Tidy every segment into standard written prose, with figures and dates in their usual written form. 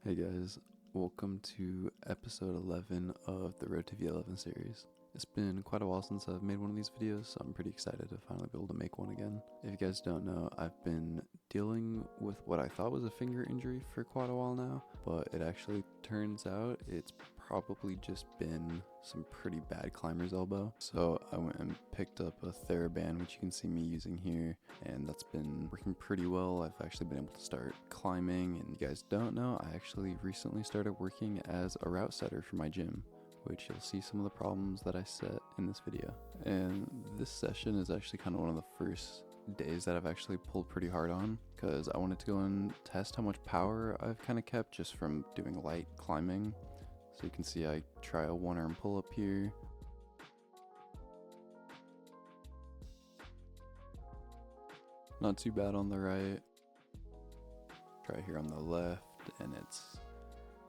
Hey guys, welcome to episode 11 of the Road to V11 series. It's been quite a while since I've made one of these videos, so I'm pretty excited to finally be able to make one again. If you guys don't know, I've been dealing with what I thought was a finger injury for quite a while now, but it actually turns out it's probably just been some pretty bad climber's elbow. So I went and picked up a TheraBand, which you can see me using here, and that's been working pretty well. I've actually been able to start climbing, and you guys don't know, I actually recently started working as a route setter for my gym, which you'll see some of the problems that I set in this video. And this session is actually kind of one of the first days that I've actually pulled pretty hard on, because I wanted to go and test how much power I've kind of kept just from doing light climbing. So you can see I try a one arm pull up here. Not too bad on the right. Try here on the left, and it's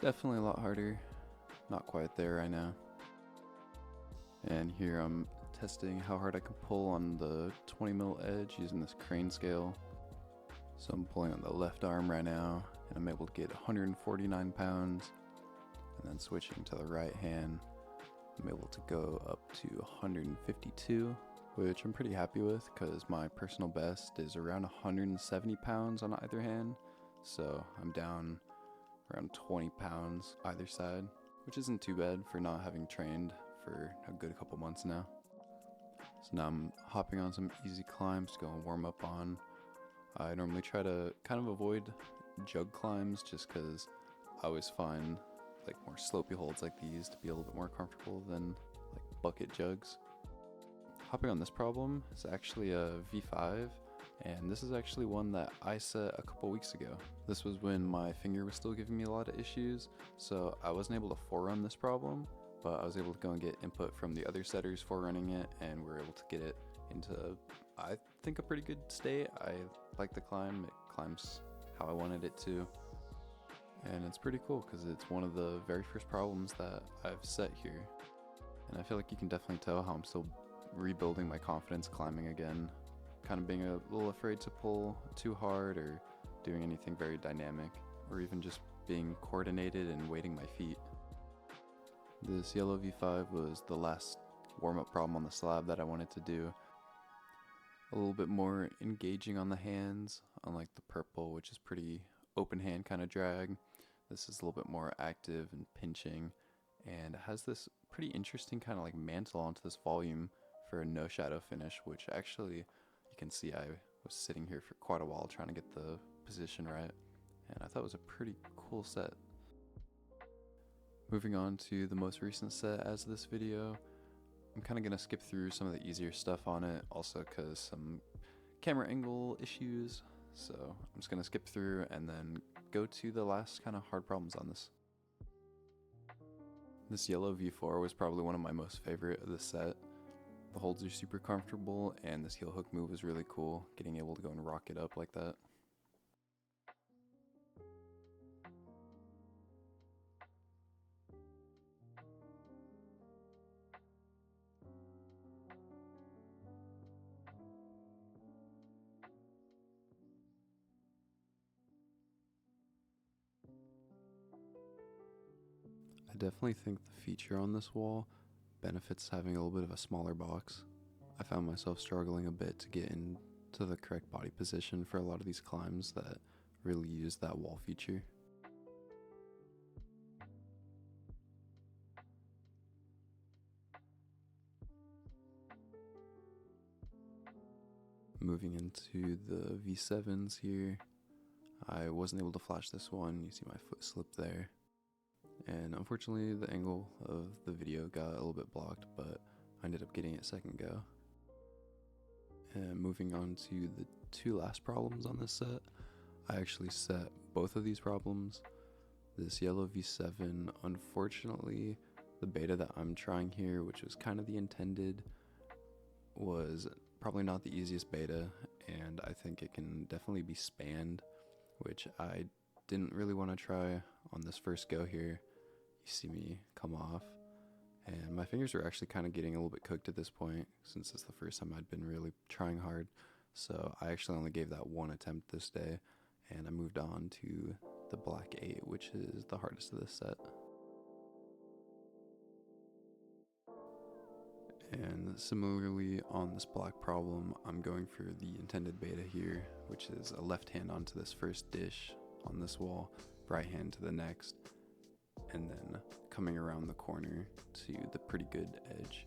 definitely a lot harder. Not quite there right now. And here I'm testing how hard I can pull on the 20mm edge using this crane scale. So I'm pulling on the left arm right now, and I'm able to get 149 pounds. And then switching to the right hand, I'm able to go up to 152, which I'm pretty happy with because my personal best is around 170 pounds on either hand. So I'm down around 20 pounds either side, which isn't too bad for not having trained for a good couple months now. So now I'm hopping on some easy climbs to go and warm up on. I normally try to kind of avoid jug climbs just because I always find like more slopey holds like these to be a little bit more comfortable than like bucket jugs. Hopping on this problem is actually a V5, and this is actually one that I set a couple weeks ago. This was when my finger was still giving me a lot of issues, so I wasn't able to forerun this problem, but I was able to go and get input from the other setters forerunning it, and we were able to get it into, I think, a pretty good state. I like the climb. It climbs how I wanted it to. And it's pretty cool because it's one of the very first problems that I've set here. And I feel like you can definitely tell how I'm still rebuilding my confidence climbing again. Kind of being a little afraid to pull too hard or doing anything very dynamic, or even just being coordinated and weighting my feet. This yellow V5 was the last warm-up problem on the slab that I wanted to do. A little bit more engaging on the hands, unlike the purple, which is pretty open hand kind of drag. This is a little bit more active and pinching, and it has this pretty interesting kind of like mantle onto this volume for a no shadow finish, which actually you can see I was sitting here for quite a while trying to get the position right, and I thought it was a pretty cool set. Moving on to the most recent set as this video, I'm kind of going to skip through some of the easier stuff on it, also because some camera angle issues. So I'm just going to skip through and then go to the last kind of hard problems on this. This yellow V4 was probably one of my most favorite of the set. The holds are super comfortable, and this heel hook move was really cool, getting able to go and rock it up like that. I definitely think the feature on this wall benefits having a little bit of a smaller box. I found myself struggling a bit to get into the correct body position for a lot of these climbs that really use that wall feature. Moving into the V7s here, I wasn't able to flash this one. You see my foot slip there. And unfortunately the angle of the video got a little bit blocked, but I ended up getting it second go. And moving on to the two last problems on this set, I actually set both of these problems. This yellow V7, unfortunately, the beta that I'm trying here, which was kind of the intended, was probably not the easiest beta, and I think it can definitely be spanned, which I didn't really want to try on this first go here. You see me come off, and my fingers were actually kind of getting a little bit cooked at this point, since it's the first time I'd been really trying hard. So I actually only gave that one attempt this day, and I moved on to the black 8, which is the hardest of this set. And similarly on this black problem, I'm going for the intended beta here, which is a left hand onto this first dish on this wall, right hand to the next, and then coming around the corner to the pretty good edge.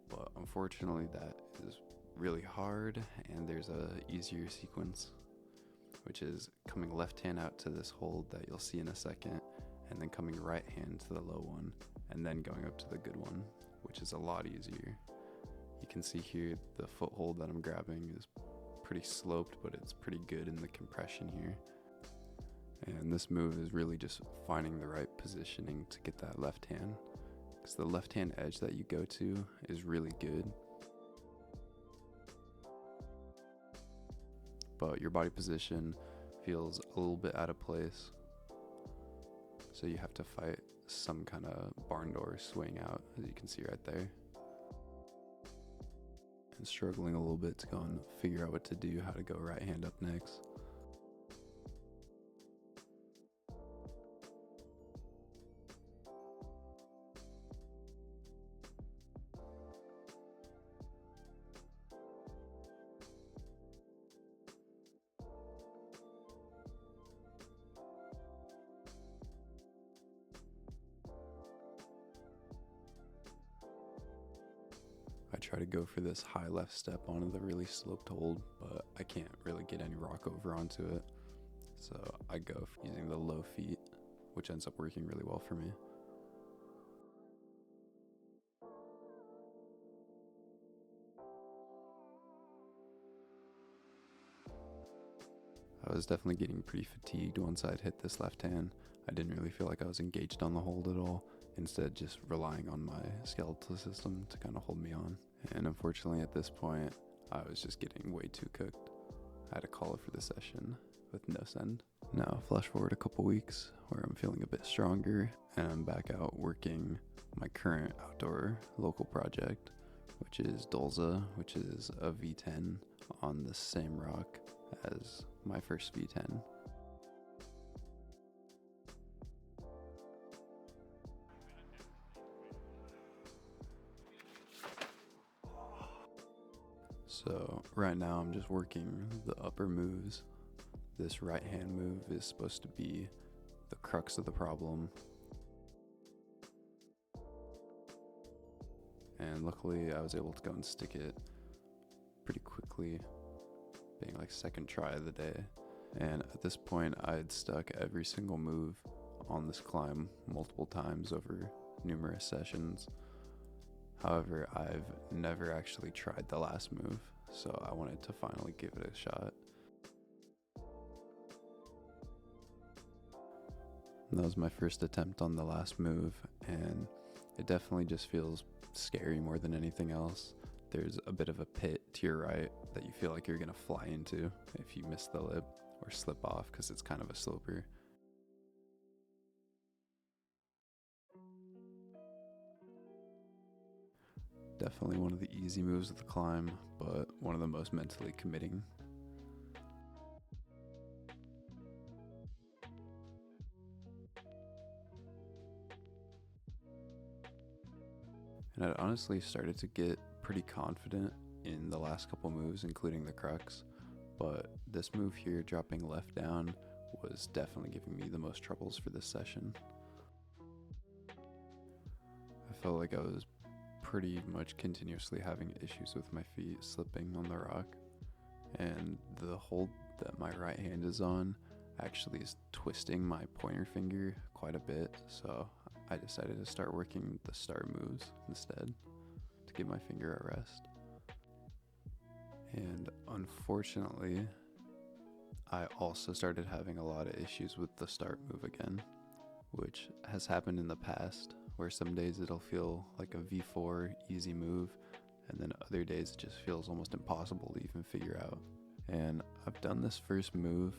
But unfortunately that is really hard, and there's a easier sequence, which is coming left hand out to this hold that you'll see in a second, and then coming right hand to the low one, and then going up to the good one, which is a lot easier. You can see here the foothold that I'm grabbing is pretty sloped, but it's pretty good in the compression here. And this move is really just finding the right positioning to get that left hand, because the left hand edge that you go to is really good, but your body position feels a little bit out of place, so you have to fight some kind of barn door swing out, as you can see right there, and struggling a little bit to go and figure out what to do, how to go right hand up next. I try to go for this high left step onto the really sloped hold, but I can't really get any rock over onto it. So I go for using the low feet, which ends up working really well for me. I was definitely getting pretty fatigued once I'd hit this left hand. I didn't really feel like I was engaged on the hold at all, instead just relying on my skeletal system to kind of hold me on. And unfortunately at this point, I was just getting way too cooked. I had to call it for the session with no send. Now flash forward a couple weeks where I'm feeling a bit stronger, and I'm back out working my current outdoor local project, which is Dolza, which is a V10 on the same rock as my first V10. So right now I'm just working the upper moves. This right hand move is supposed to be the crux of the problem. And luckily I was able to go and stick it pretty quickly, being like second try of the day. And at this point I had stuck every single move on this climb multiple times over numerous sessions. However, I've never actually tried the last move, so I wanted to finally give it a shot. That was my first attempt on the last move, and it definitely just feels scary more than anything else. There's a bit of a pit to your right that you feel like you're gonna fly into if you miss the lip or slip off, because it's kind of a sloper. Definitely one of the easy moves of the climb, but one of the most mentally committing. And I'd honestly started to get pretty confident in the last couple moves, including the crux, but this move here, dropping left down, was definitely giving me the most troubles for this session. I felt like I was pretty much continuously having issues with my feet slipping on the rock, and the hold that my right hand is on actually is twisting my pointer finger quite a bit, so I decided to start working the start moves instead to give my finger a rest. And unfortunately, I also started having a lot of issues with the start move again, which has happened in the past, where some days it'll feel like a V4 easy move, and then other days it just feels almost impossible to even figure out. And I've done this first move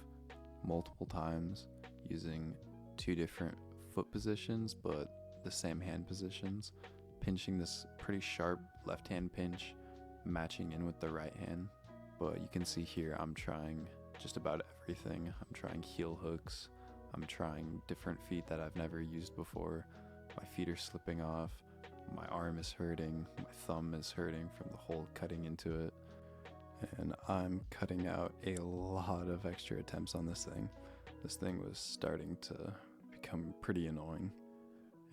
multiple times using two different foot positions, but the same hand positions, pinching this pretty sharp left hand pinch, matching in with the right hand. But you can see here I'm trying just about everything. I'm trying heel hooks, I'm trying different feet that I've never used before. My feet are slipping off, my arm is hurting, my thumb is hurting from the hole cutting into it, and I'm cutting out a lot of extra attempts on this thing. This thing was starting to become pretty annoying.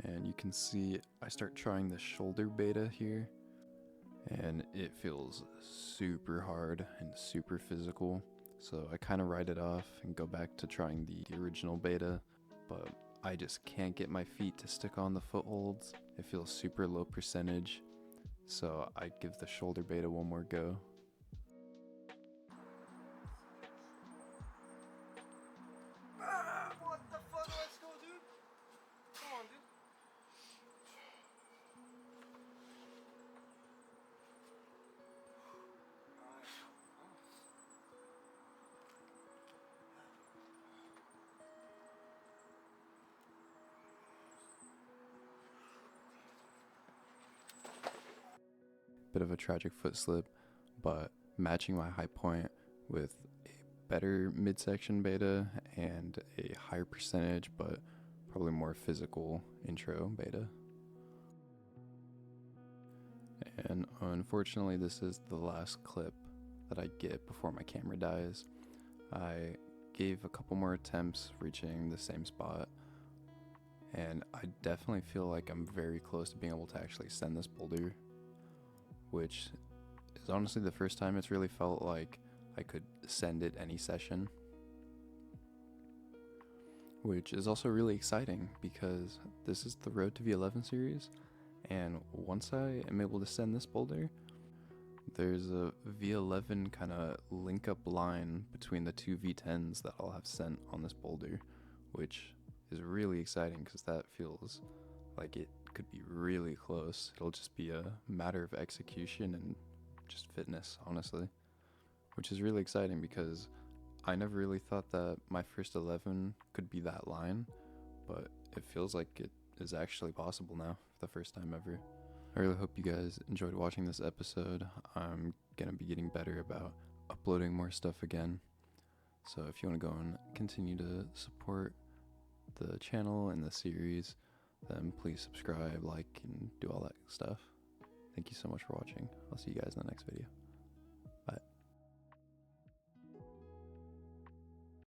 And you can see I start trying the shoulder beta here, and it feels super hard and super physical. So I kind of write it off and go back to trying the original beta, but I just can't get my feet to stick on the footholds. It feels super low percentage, so I give the shoulder beta one more go. What the fuck? Let's go, dude. Come on, dude. Bit of a tragic foot slip, but matching my high point with a better midsection beta and a higher percentage but probably more physical intro beta. And unfortunately, this is the last clip that I get before my camera dies. I gave a couple more attempts reaching the same spot, and I definitely feel like I'm very close to being able to actually send this boulder, which is honestly the first time it's really felt like I could send it any session, which is also really exciting because this is the Road to V11 series, and once I am able to send this boulder, there's a V11 kind of link up line between the two V10s that I'll have sent on this boulder, which is really exciting because that feels like it could be really close. It'll just be a matter of execution and just fitness, honestly, which is really exciting because I never really thought that my first 11 could be that line, but it feels like it is actually possible now for the first time ever. I really hope you guys enjoyed watching this episode. I'm gonna be getting better about uploading more stuff again, so if you want to go and continue to support the channel and the series, then please subscribe, like, and do all that stuff. Thank you so much for watching. I'll see you guys in the next video.